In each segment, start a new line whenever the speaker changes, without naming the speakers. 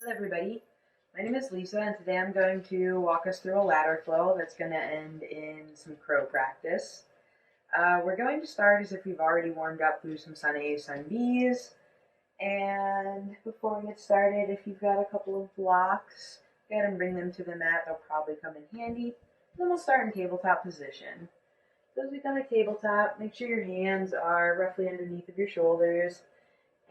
Hello everybody, my name is Lisa and today I'm going to walk us through a ladder flow that's going to end in some crow practice. We're going to start as if we've already warmed up through some sun A's, sun B's, and before we get started, if you've got a couple of blocks, go ahead and bring them to the mat, they'll probably come in handy. Then we'll start in tabletop position. So as we come to tabletop, make sure your hands are roughly underneath of your shoulders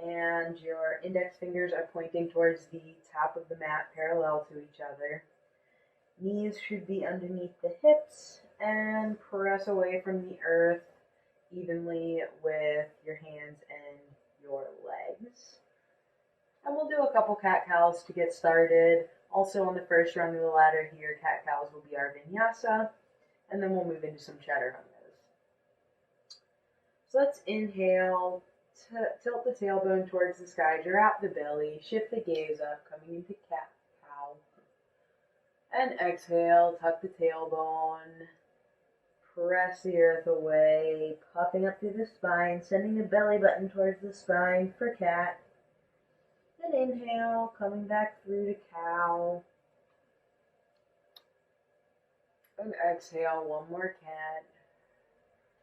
and your index fingers are pointing towards the top of the mat parallel to each other. Knees should be underneath the hips and press away from the earth evenly with your hands and your legs. And we'll do a couple cat-cows to get started. Also on the first rung of the ladder here, cat-cows will be our vinyasa, and then we'll move into some chaturangas. So let's inhale. Tilt the tailbone towards the sky, drop the belly, shift the gaze up, coming into cat-cow. And exhale, tuck the tailbone, press the earth away, puffing up through the spine, sending the belly button towards the spine for cat. And inhale, coming back through to cow. And exhale, one more cat.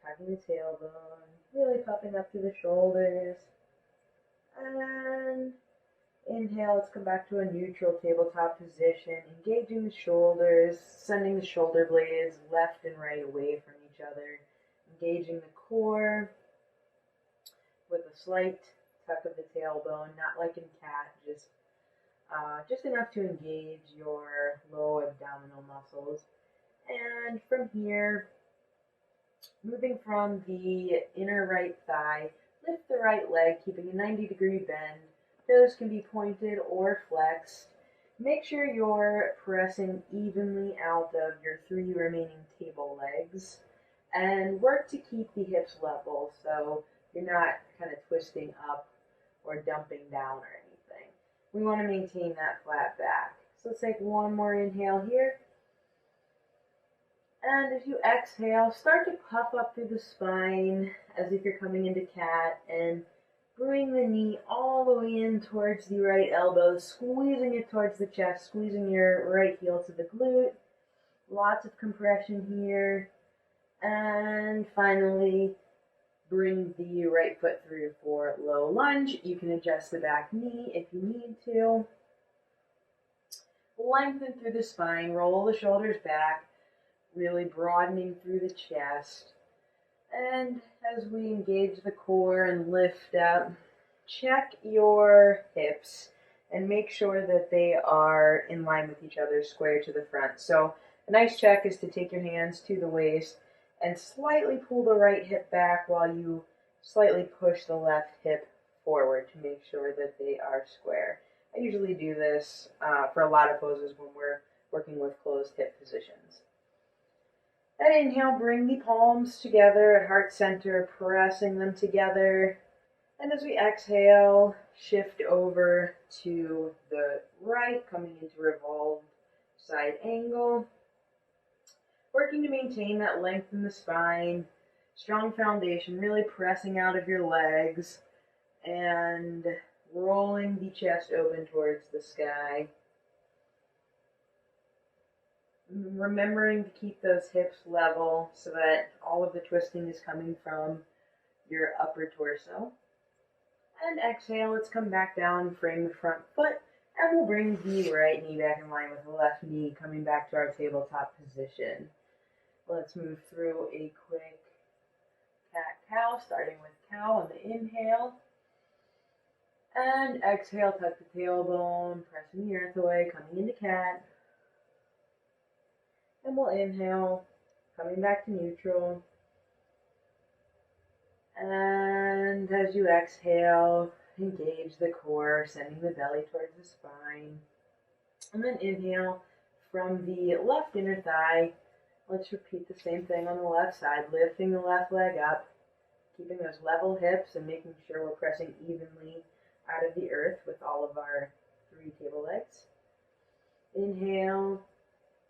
Tucking the tailbone, really puffing up through the shoulders. And inhale, let's come back to a neutral tabletop position, engaging the shoulders, sending the shoulder blades left and right away from each other, engaging the core with a slight tuck of the tailbone, not like in cat, just enough to engage your low abdominal muscles. And from here, moving from the inner right thigh, lift the right leg, keeping a 90-degree bend. Toes can be pointed or flexed. Make sure you're pressing evenly out of your 3 remaining table legs. And work to keep the hips level so you're not kind of twisting up or dumping down or anything. We want to maintain that flat back. So let's take one more inhale here. And as you exhale, start to puff up through the spine as if you're coming into cat and bring the knee all the way in towards the right elbow, squeezing it towards the chest, squeezing your right heel to the glute. Lots of compression here. And finally, bring the right foot through for low lunge. You can adjust the back knee if you need to. Lengthen through the spine, roll the shoulders back, really broadening through the chest. And as we engage the core and lift up, check your hips and make sure that they are in line with each other, square to the front. So a nice check is to take your hands to the waist and slightly pull the right hip back while you slightly push the left hip forward to make sure that they are square. I usually do this for a lot of poses when we're working with closed hip positions. And inhale, bring the palms together at heart center, pressing them together. And as we exhale, shift over to the right, coming into revolved side angle. Working to maintain that length in the spine, strong foundation, really pressing out of your legs, and rolling the chest open towards the sky. Remembering to keep those hips level so that all of the twisting is coming from your upper torso. And exhale, let's come back down, frame the front foot, and we'll bring the right knee back in line with the left knee, coming back to our tabletop position. Let's move through a quick cat-cow, starting with cow on the inhale. And exhale, tuck the tailbone, pressing the earth away, coming into cat. And we'll inhale, coming back to neutral. And as you exhale, engage the core, sending the belly towards the spine. And then inhale from the left inner thigh. Let's repeat the same thing on the left side, lifting the left leg up, keeping those level hips and making sure we're pressing evenly out of the earth with all of our 3 table legs. Inhale.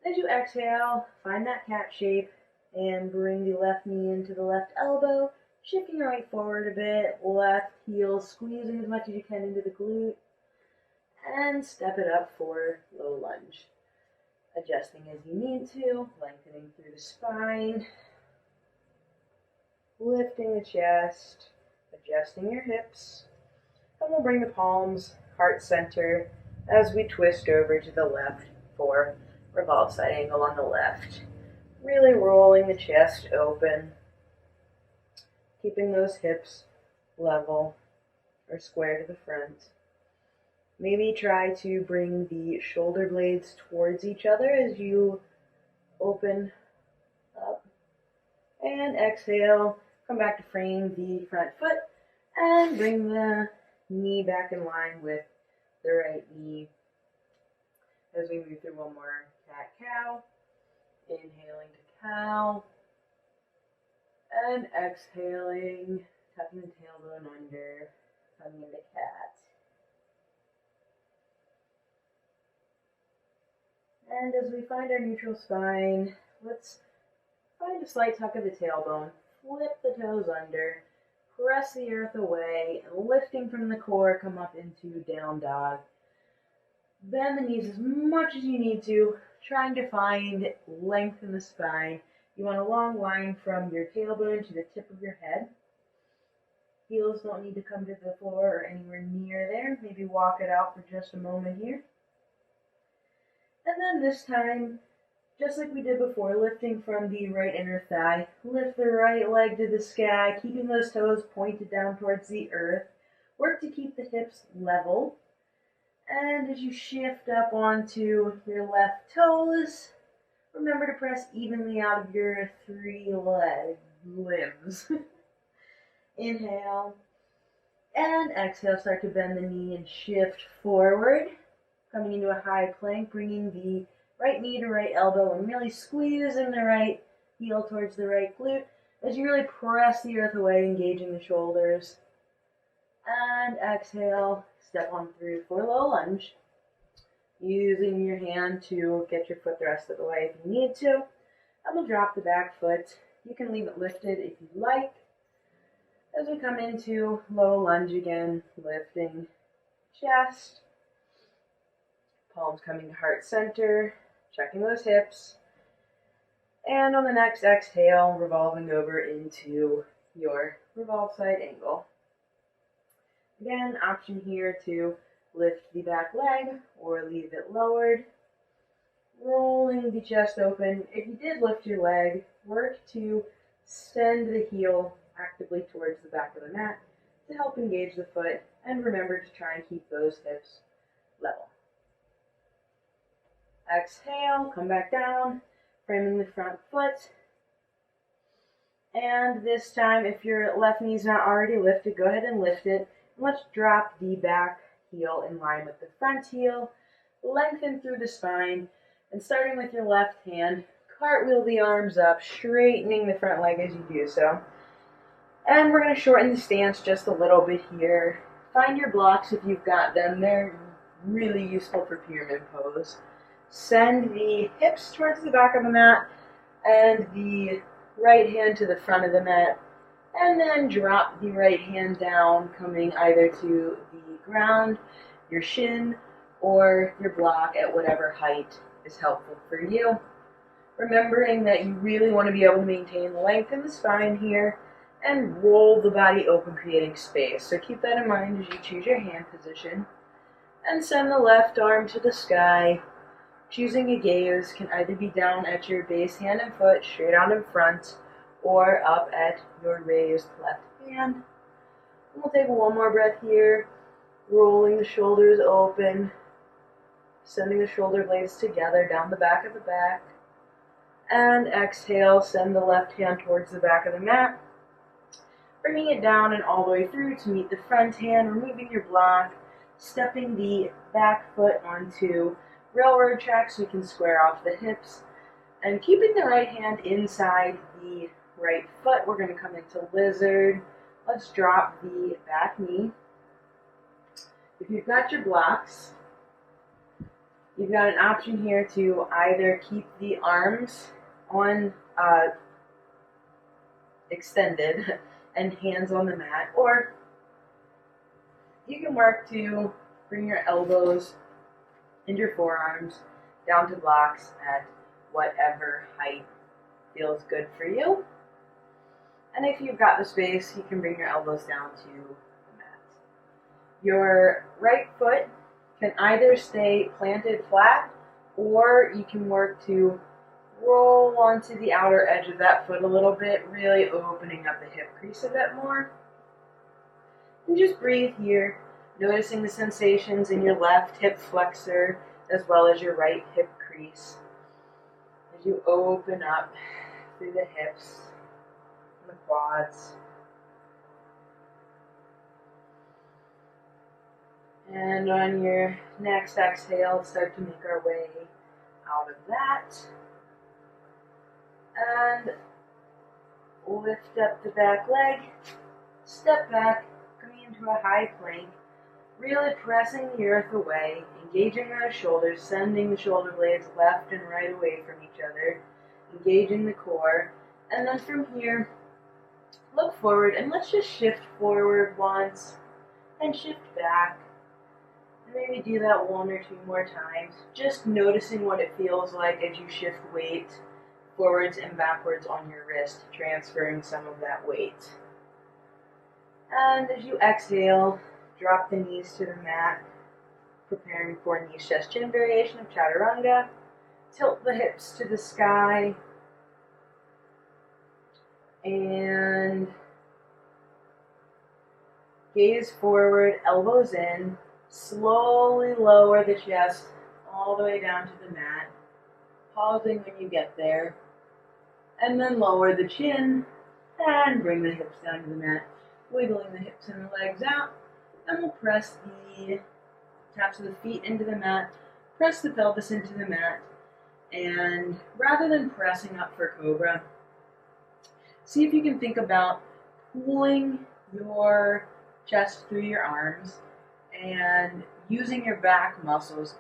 As you exhale, find that cat shape and bring the left knee into the left elbow, shifting your right forward a bit, left heel squeezing as much as you can into the glute, and step it up for low lunge. Adjusting as you need to, lengthening through the spine, lifting the chest, adjusting your hips, and we'll bring the palms heart center as we twist over to the left for revolve side angle on the left. Really rolling the chest open, keeping those hips level or square to the front. Maybe try to bring the shoulder blades towards each other as you open up. And exhale, come back to frame the front foot and bring the knee back in line with the right knee as we move through one more cat-cow. Inhaling to cow and exhaling, tucking the tailbone under, coming into cat. And as we find our neutral spine, let's find a slight tuck of the tailbone, flip the toes under, press the earth away, and lifting from the core, come up into down dog. Bend the knees as much as you need to, trying to find length in the spine. You want a long line from your tailbone to the tip of your head. Heels don't need to come to the floor or anywhere near there. Maybe walk it out for just a moment here. And then this time, just like we did before, lifting from the right inner thigh, lift the right leg to the sky, keeping those toes pointed down towards the earth. Work to keep the hips level. And as you shift up onto your left toes, remember to press evenly out of your 3 limbs. Inhale. And exhale, start to bend the knee and shift forward. Coming into a high plank, bringing the right knee to right elbow and really squeezing the right heel towards the right glute as you really press the earth away, engaging the shoulders. And exhale, step on through for low lunge. Using your hand to get your foot the rest of the way if you need to. And we'll drop the back foot. You can leave it lifted if you like. As we come into low lunge again, lifting chest. Palms coming to heart center, checking those hips. And on the next exhale, revolving over into your revolve side angle. Again, option here to lift the back leg or leave it lowered. Rolling the chest open. If you did lift your leg, work to send the heel actively towards the back of the mat to help engage the foot, and remember to try and keep those hips level. Exhale, come back down, framing the front foot. And this time, if your left knee is not already lifted, go ahead and lift it. And let's drop the back heel in line with the front heel. Lengthen through the spine. And starting with your left hand, cartwheel the arms up, straightening the front leg as you do so. And we're going to shorten the stance just a little bit here. Find your blocks if you've got them. They're really useful for pyramid pose. Send the hips towards the back of the mat and the right hand to the front of the mat. And then drop the right hand down, coming either to the ground, your shin, or your block at whatever height is helpful for you. Remembering that you really want to be able to maintain length in the spine here and roll the body open, creating space. So keep that in mind as you choose your hand position. And send the left arm to the sky. Choosing a gaze can either be down at your base hand and foot, straight out in front, or up at your raised left hand. And we'll take one more breath here, rolling the shoulders open, sending the shoulder blades together down the back of the back. And exhale, send the left hand towards the back of the mat, bringing it down and all the way through to meet the front hand, removing your block, stepping the back foot onto railroad tracks so you can square off the hips, and keeping the right hand inside the right foot. We're going to come into lizard. Let's drop the back knee. If you've got your blocks, you've got an option here to either keep the arms on extended and hands on the mat, or you can work to Bring your elbows and your forearms down to blocks at whatever height feels good for you. And if you've got the space, you can bring your elbows down to the mat. Your right foot can either stay planted flat, or you can work to roll onto the outer edge of that foot a little bit, really opening up the hip crease a bit more. And just breathe here, noticing the sensations in your left hip flexor as well as your right hip crease as you open up through the hips and the quads. And on your next exhale, start to make our way out of that. And lift up the back leg, step back, coming into a high plank, really pressing the earth away, engaging those shoulders, sending the shoulder blades left and right away from each other, engaging the core. And then from here, look forward and let's just shift forward once and shift back. Maybe do that one or two more times, just noticing what it feels like as you shift weight forwards and backwards on your wrist, transferring some of that weight. And as you exhale, drop the knees to the mat, preparing for knees, chest, chin variation of chaturanga. Tilt the hips to the sky, and gaze forward, elbows in. Slowly lower the chest all the way down to the mat, pausing when you get there, and then lower the chin and bring the hips down to the mat, wiggling the hips and the legs out, and we'll press the taps of the feet into the mat, press the pelvis into the mat, and rather than pressing up for cobra, see if you can think about pulling your chest through your arms and using your back muscles,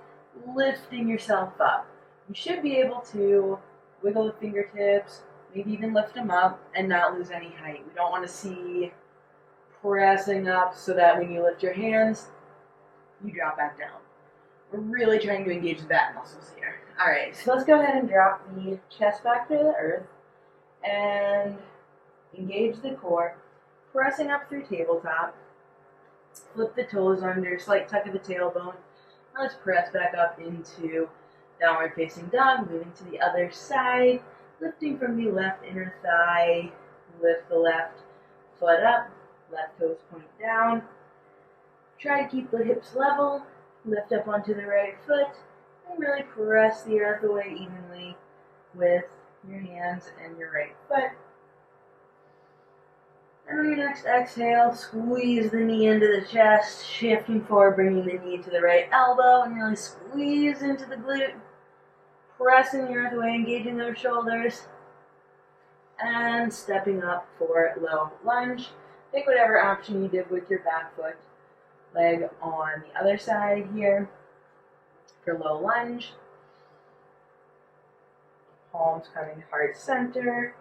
lifting yourself up. You should be able to wiggle the fingertips, maybe even lift them up and not lose any height. We don't want to see pressing up so that when you lift your hands, you drop back down. We're really trying to engage the back muscles here. All right, so let's go ahead and drop the chest back to the earth and engage the core, pressing up through tabletop. Flip the toes under, slight tuck of the tailbone. Let's press back up into downward facing dog, moving to the other side, lifting from the left inner thigh, lift the left foot up, left toes point down. Try to keep the hips level, lift up onto the right foot, and really press the earth away evenly with your hands and your right foot. And on your next exhale, squeeze the knee into the chest, shifting forward, bringing the knee to the right elbow, and really squeeze into the glute, pressing the earth away, engaging those shoulders, and stepping up for low lunge. Take whatever option you did with your back foot, leg on the other side here for low lunge. Palms coming heart center,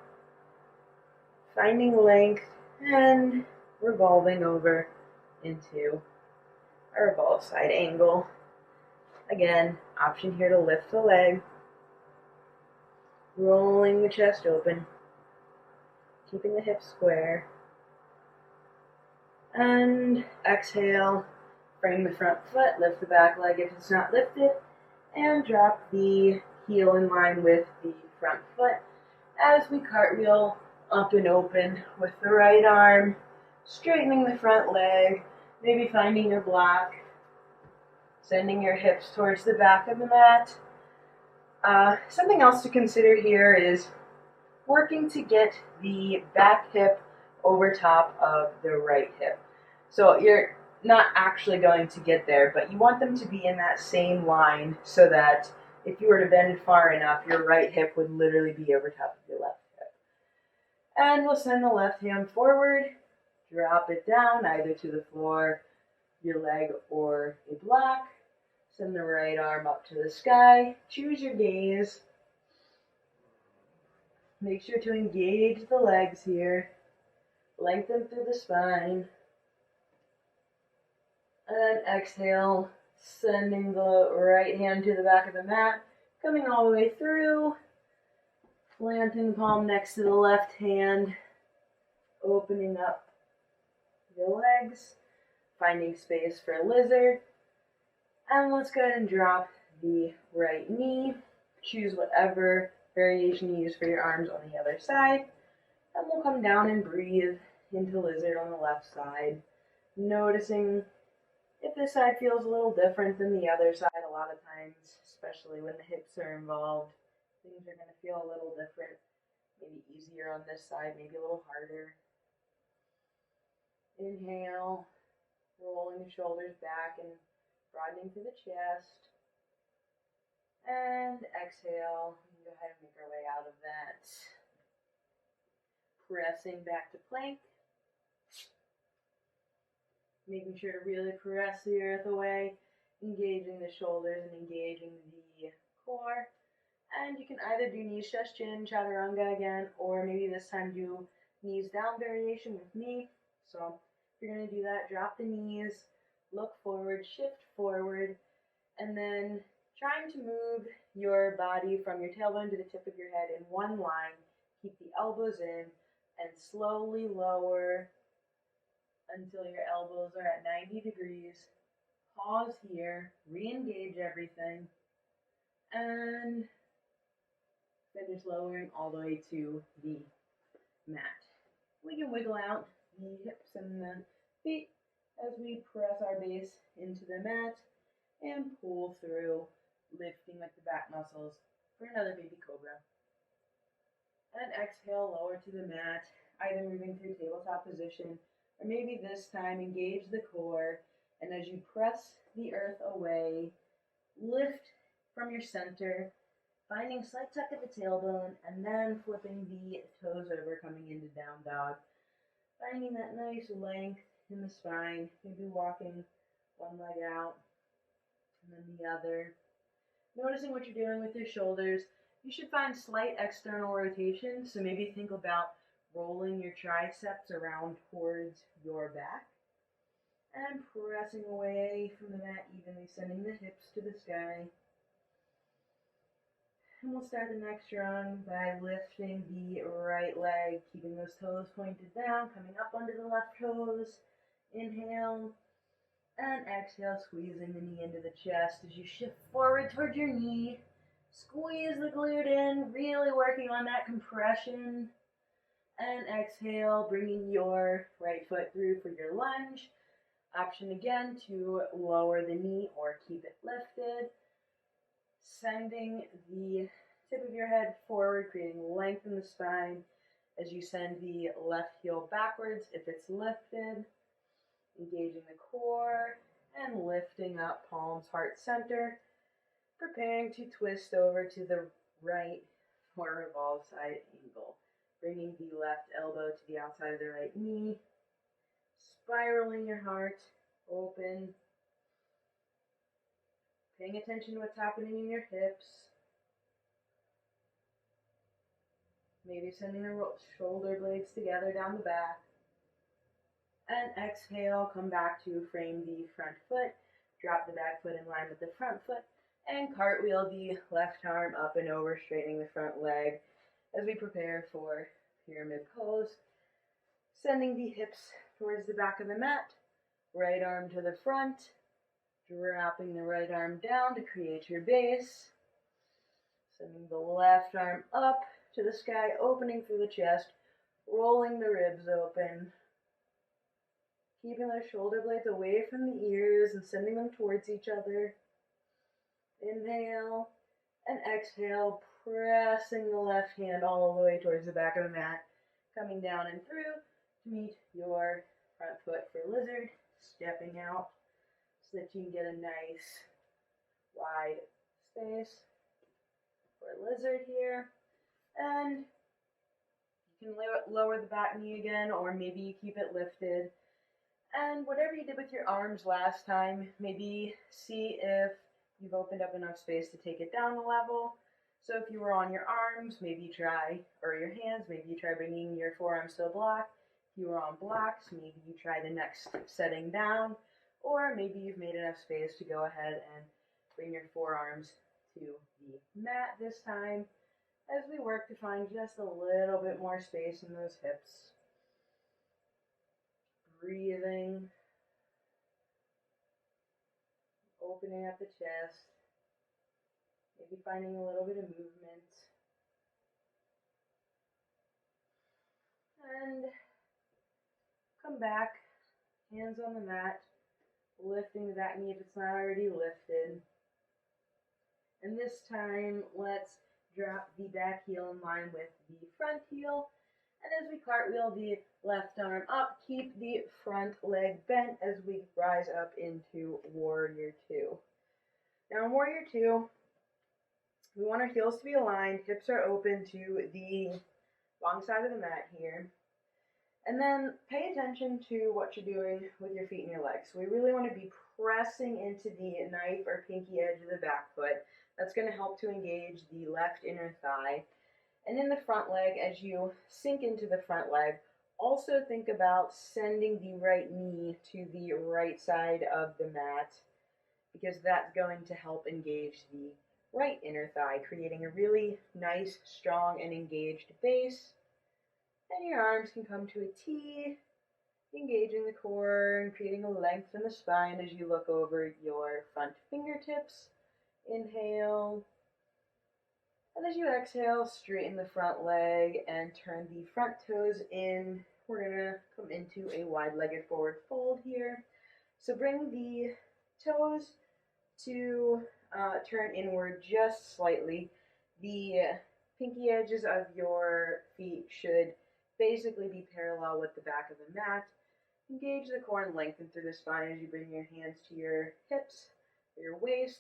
finding length, and revolving over into a revolve side angle. Again, option here to lift the leg, rolling the chest open, keeping the hips square, and exhale, frame the front foot, lift the back leg if it's not lifted, and drop the heel in line with the front foot as we cartwheel up and open with the right arm, straightening the front leg, maybe finding your block, sending your hips towards the back of the mat. Something else to consider here is working to get the back hip over top of the right hip. So you're not actually going to get there, but you want them to be in that same line so that if you were to bend far enough, your right hip would literally be over top of your left hip. And we'll send the left hand forward, drop it down either to the floor, your leg, or a block. Send the right arm up to the sky. Choose your gaze. Make sure to engage the legs here. Lengthen through the spine. And then exhale, Sending the right hand to the back of the mat, coming all the way through, planting the palm next to the left hand, opening up your legs, finding space for lizard, and let's go ahead and drop the right knee. Choose whatever variation you use for your arms on the other side, and we'll come down and breathe into lizard on the left side, noticing if this side feels a little different than the other side. A lot of times, especially when the hips are involved, things are going to feel a little different. Maybe easier on this side, maybe a little harder. Inhale, rolling the shoulders back and broadening through the chest. And exhale, we can go ahead and make our way out of that. Pressing back to plank. Making sure to really press the earth away, engaging the shoulders and engaging the core. And you can either do knees, chest, chin, chaturanga again, or maybe this time do knees down variation with me. So if you're going to do that, drop the knees, look forward, shift forward, and then trying to move your body from your tailbone to the tip of your head in one line. Keep the elbows in and slowly lower until your elbows are at 90 degrees. Pause here, re-engage everything, and finish lowering all the way to the mat. We can wiggle out the hips and the feet as we press our base into the mat and pull through, lifting with the back muscles for another baby cobra. And exhale, lower to the mat, either moving through tabletop position, or maybe this time engage the core, and as you press the earth away, lift from your center, finding slight tuck at the tailbone, and then flipping the toes over, coming into down dog. Finding that nice length in the spine, maybe walking one leg out, and then the other. Noticing what you're doing with your shoulders. You should find slight external rotation, so maybe think about rolling your triceps around towards your back and pressing away from the mat evenly, sending the hips to the sky. And we'll start the next run by lifting the right leg, keeping those toes pointed down, coming up onto the left toes. Inhale and exhale, squeezing the knee into the chest as you shift forward towards your knee. Squeeze the glute in, really working on that compression. And exhale, bringing your right foot through for your lunge. Option again to lower the knee or keep it lifted. Sending the tip of your head forward, creating length in the spine as you send the left heel backwards if it's lifted. Engaging the core and lifting up, palms heart center. Preparing to twist over to the right for revolve side angle. Bringing the left elbow to the outside of the right knee. Spiraling your heart open. Paying attention to what's happening in your hips. Maybe sending the shoulder blades together down the back. And exhale, come back to frame the front foot. Drop the back foot in line with the front foot. And cartwheel the left arm up and over, straightening the front leg as we prepare for pyramid pose. Sending the hips towards the back of the mat. Right arm to the front. Dropping the right arm down to create your base. Sending the left arm up to the sky, opening through the chest. Rolling the ribs open. Keeping those shoulder blades away from the ears and sending them towards each other. Inhale and exhale, pressing the left hand all the way towards the back of the mat. Coming down and through to meet your front foot for lizard. Stepping out so that you can get a nice wide space for lizard here. And you can lower the back knee again, or maybe you keep it lifted. And whatever you did with your arms last time, maybe see if you've opened up enough space to take it down a level. So if you were on your arms, maybe you try, or your hands, maybe you try bringing your forearms to a block. If you were on blocks, maybe you try the next setting down. or maybe you've made enough space to go ahead and bring your forearms to the mat this time as we work to find just a little bit more space in those hips. Breathing, opening up the chest, maybe finding a little bit of movement. And come back, hands on the mat, lifting the back knee if it's not already lifted. And this time, let's drop the back heel in line with the front heel. And as we cartwheel the left arm up, keep the front leg bent as we rise up into Warrior Two. Now in Warrior Two, we want our heels to be aligned, hips are open to the long side of the mat here. And then pay attention to what you're doing with your feet and your legs. So we really want to be pressing into the knife or pinky edge of the back foot. That's going to help to engage the left inner thigh. And in the front leg, as you sink into the front leg, also think about sending the right knee to the right side of the mat, because that's going to help engage the right inner thigh, creating a really nice, strong, and engaged base. And your arms can come to a T, engaging the core and creating a length in the spine as you look over your front fingertips. Inhale. And as you exhale, straighten the front leg and turn the front toes in. We're going to come into a wide-legged forward fold here. So bring the toes to turn inward just slightly. The pinky edges of your feet should basically be parallel with the back of the mat. Engage the core and lengthen through the spine as you bring your hands to your hips or your waist.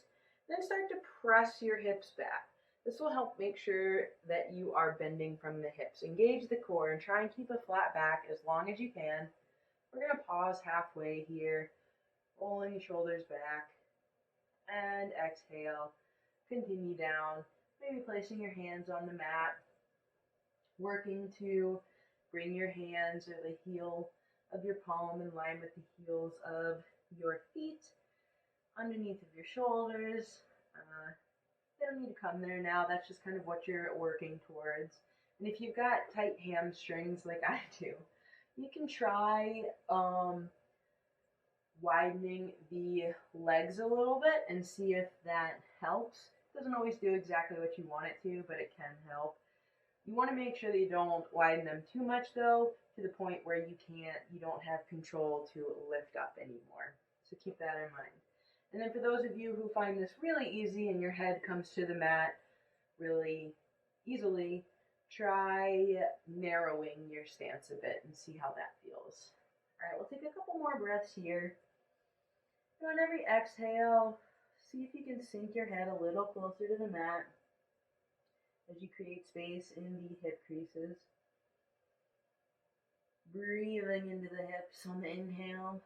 Then start to press your hips back. This will help make sure that you are bending from the hips. Engage the core and try and keep a flat back as long as you can. We're going to pause halfway here, rolling the shoulders back, and exhale. Continue down, maybe placing your hands on the mat, working to bring your hands or the heel of your palm in line with the heels of your feet, underneath of your shoulders. They don't need to come there now. That's just kind of what you're working towards. And if you've got tight hamstrings like I do, you can try widening the legs a little bit and see if that helps. It doesn't always do exactly what you want it to, but it can help. You want to make sure that you don't widen them too much though, to the point where you don't have control to lift up anymore. So keep that in mind. And then for those of you who find this really easy and your head comes to the mat really easily, try narrowing your stance a bit and see how that feels. All right, we'll take a couple more breaths here. And on every exhale, see if you can sink your head a little closer to the mat as you create space in the hip creases. Breathing into the hips on the inhale.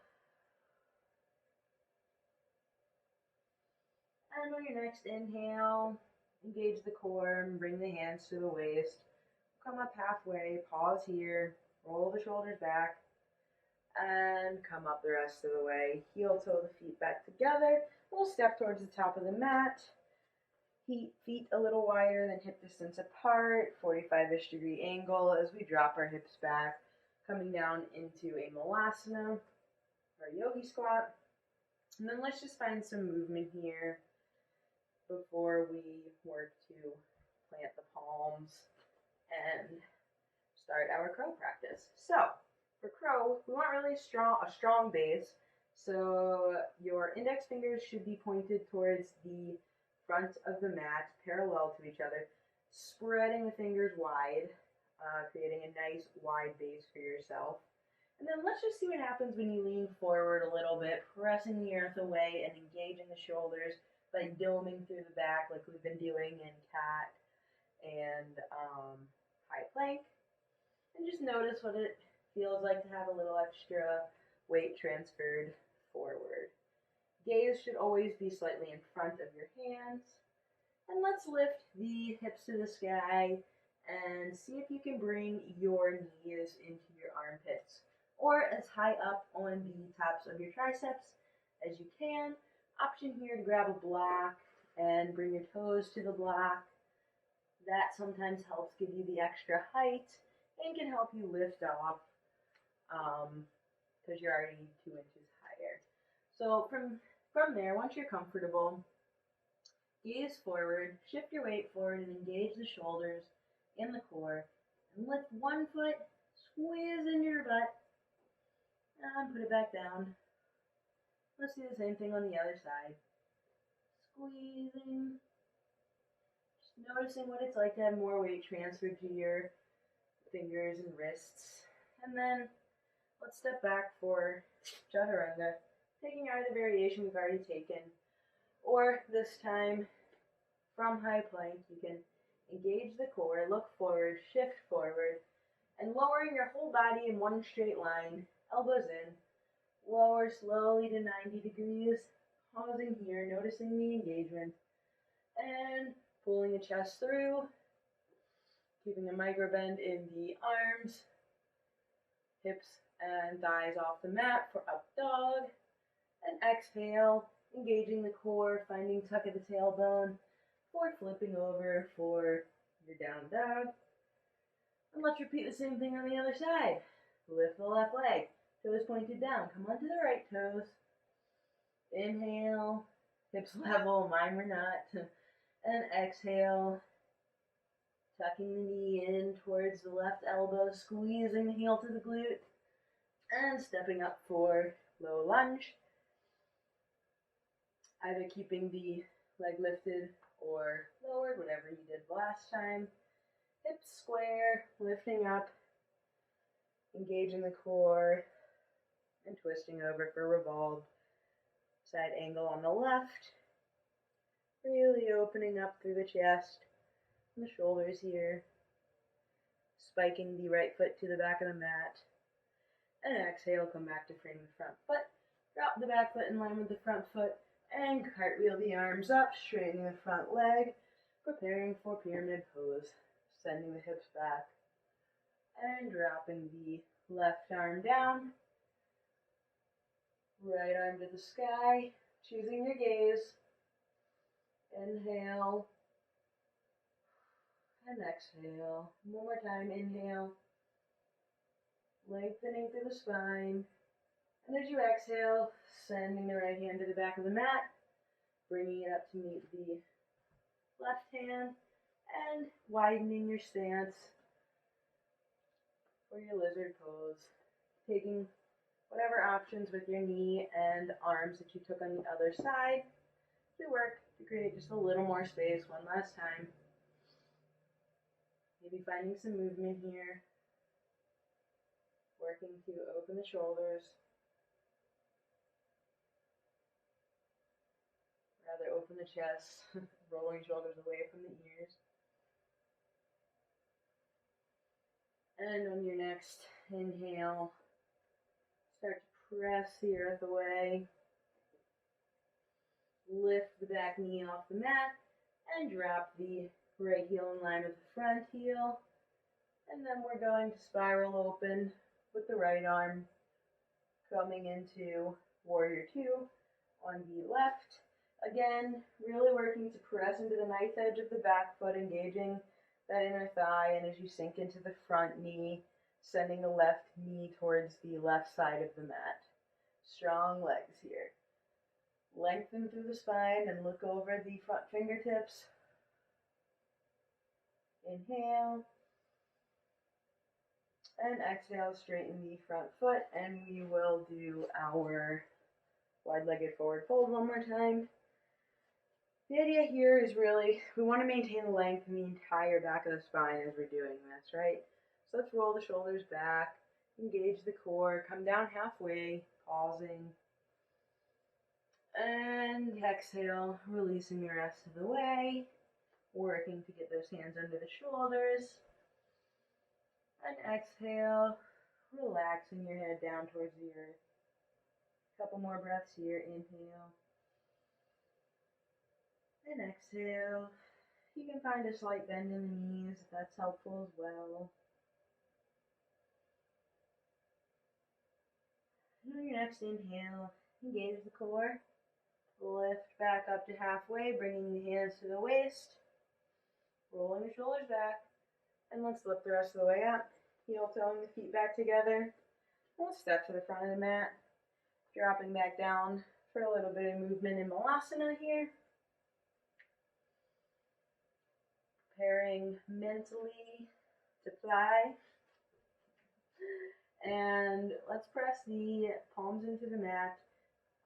And on your next inhale, engage the core and bring the hands to the waist. Come up halfway, pause here, roll the shoulders back, and come up the rest of the way. Heel toe the feet back together. We'll step towards the top of the mat. Feet a little wider than hip distance apart, 45-ish degree angle as we drop our hips back, coming down into a malasana or yogi squat. And then let's just find some movement here before we work to plant the palms and start our crow practice. So for crow, we want really a strong base. So your index fingers should be pointed towards the front of the mat, parallel to each other, spreading the fingers wide, creating a nice wide base for yourself. And then let's just see what happens when you lean forward a little bit, pressing the earth away and engaging the shoulders by doming through the back like we've been doing in cat and high plank. And just notice what it feels like to have a little extra weight transferred forward. Gaze should always be slightly in front of your hands. And let's lift the hips to the sky and see if you can bring your knees into your armpits or as high up on the tops of your triceps as you can. Option here to grab a block and bring your toes to the block. That sometimes helps give you the extra height and can help you lift off because you're already 2 inches higher. So from there, once you're comfortable, gaze forward, shift your weight forward and engage the shoulders and the core. And lift one foot, squeeze into your butt, and put it back down. Let's do the same thing on the other side. Squeezing. Just noticing what it's like to have more weight transferred to your fingers and wrists. And then let's step back for chaturanga, taking either variation we've already taken, or this time from high plank, you can engage the core, look forward, shift forward, and lowering your whole body in one straight line, elbows in, lower slowly to 90 degrees, pausing here, noticing the engagement, and pulling the chest through, keeping a micro bend in the arms, hips and thighs off the mat for up dog, and exhale, engaging the core, finding tuck at the tailbone, or flipping over for your down dog. And let's repeat the same thing on the other side. Lift the left leg, toes pointed down, come onto the right toes. Inhale, hips level, mine were not. And exhale, tucking the knee in towards the left elbow, squeezing the heel to the glute, and stepping up for low lunge. Either keeping the leg lifted or lowered, whatever you did last time. Hips square, lifting up, engaging the core, and twisting over for revolved side angle on the left. Really opening up through the chest and the shoulders here. Spiking the right foot to the back of the mat. And exhale, come back to frame the front foot. Drop the back foot in line with the front foot. And cartwheel the arms up, straightening the front leg. Preparing for pyramid pose. Sending the hips back. And dropping the left arm down. Right arm to the sky. Choosing your gaze. Inhale. And exhale. One more time, inhale. Lengthening through the spine. And as you exhale, sending the right hand to the back of the mat. Bringing it up to meet the left hand. And widening your stance for your lizard pose. Taking whatever options with your knee and arms that you took on the other side to work to create just a little more space one last time. Maybe finding some movement here. Working to open the shoulders. Rather open the chest, rolling shoulders away from the ears. And on your next inhale, start to press the earth away. Lift the back knee off the mat and drop the right heel in line with the front heel. And then we're going to spiral open with the right arm coming into Warrior 2 on the left. Again, really working to press into the knife edge of the back foot, engaging that inner thigh, and as you sink into the front knee, sending the left knee towards the left side of the mat. Strong legs here. Lengthen through the spine and look over the front fingertips. Inhale. And exhale, straighten the front foot, and we will do our wide-legged forward fold one more time. The idea here is really, we want to maintain the length in the entire back of the spine as we're doing this, right? So let's roll the shoulders back, engage the core, come down halfway, pausing, and exhale, releasing the rest of the way, working to get those hands under the shoulders, and exhale, relaxing your head down towards the earth. Couple more breaths here, inhale. And exhale. You can find a slight bend in the knees if that's helpful as well. And on your next inhale, Engage the core. Lift back up to halfway, bringing the hands to the waist. Rolling the shoulders back. And let's lift the rest of the way up. Heel toeing the feet back together. We'll step to the front of the mat. Dropping back down for a little bit of movement in Malasana here. Preparing mentally to fly. And let's press the palms into the mat,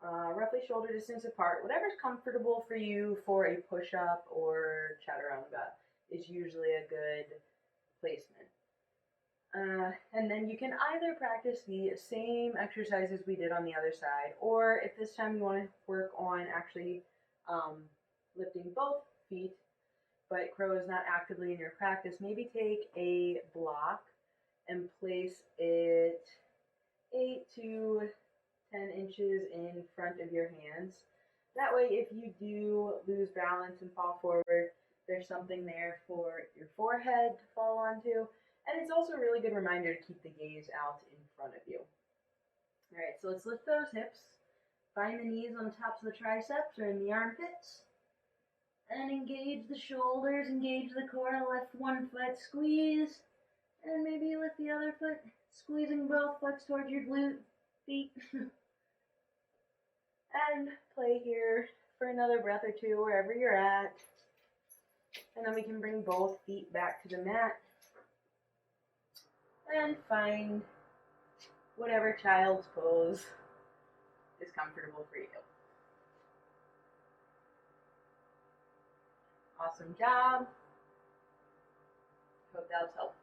roughly shoulder distance apart. Whatever's comfortable for you for a push-up or chaturanga is usually a good placement. And then you can either practice the same exercises we did on the other side, or if this time you want to work on actually lifting both feet, but crow is not actively in your practice, maybe take a block and place it 8 to 10 inches in front of your hands. That way, if you do lose balance and fall forward, there's something there for your forehead to fall onto. And it's also a really good reminder to keep the gaze out in front of you. All right, so let's lift those hips. Find the knees on the tops of the triceps or in the armpits. And engage the shoulders, engage the core. Lift one foot, squeeze. And maybe lift the other foot, squeezing both foot towards your glute feet. And play here for another breath or two wherever you're at. And then we can bring both feet back to the mat. And find whatever child's pose is comfortable for you. Awesome job. Hope that was helpful.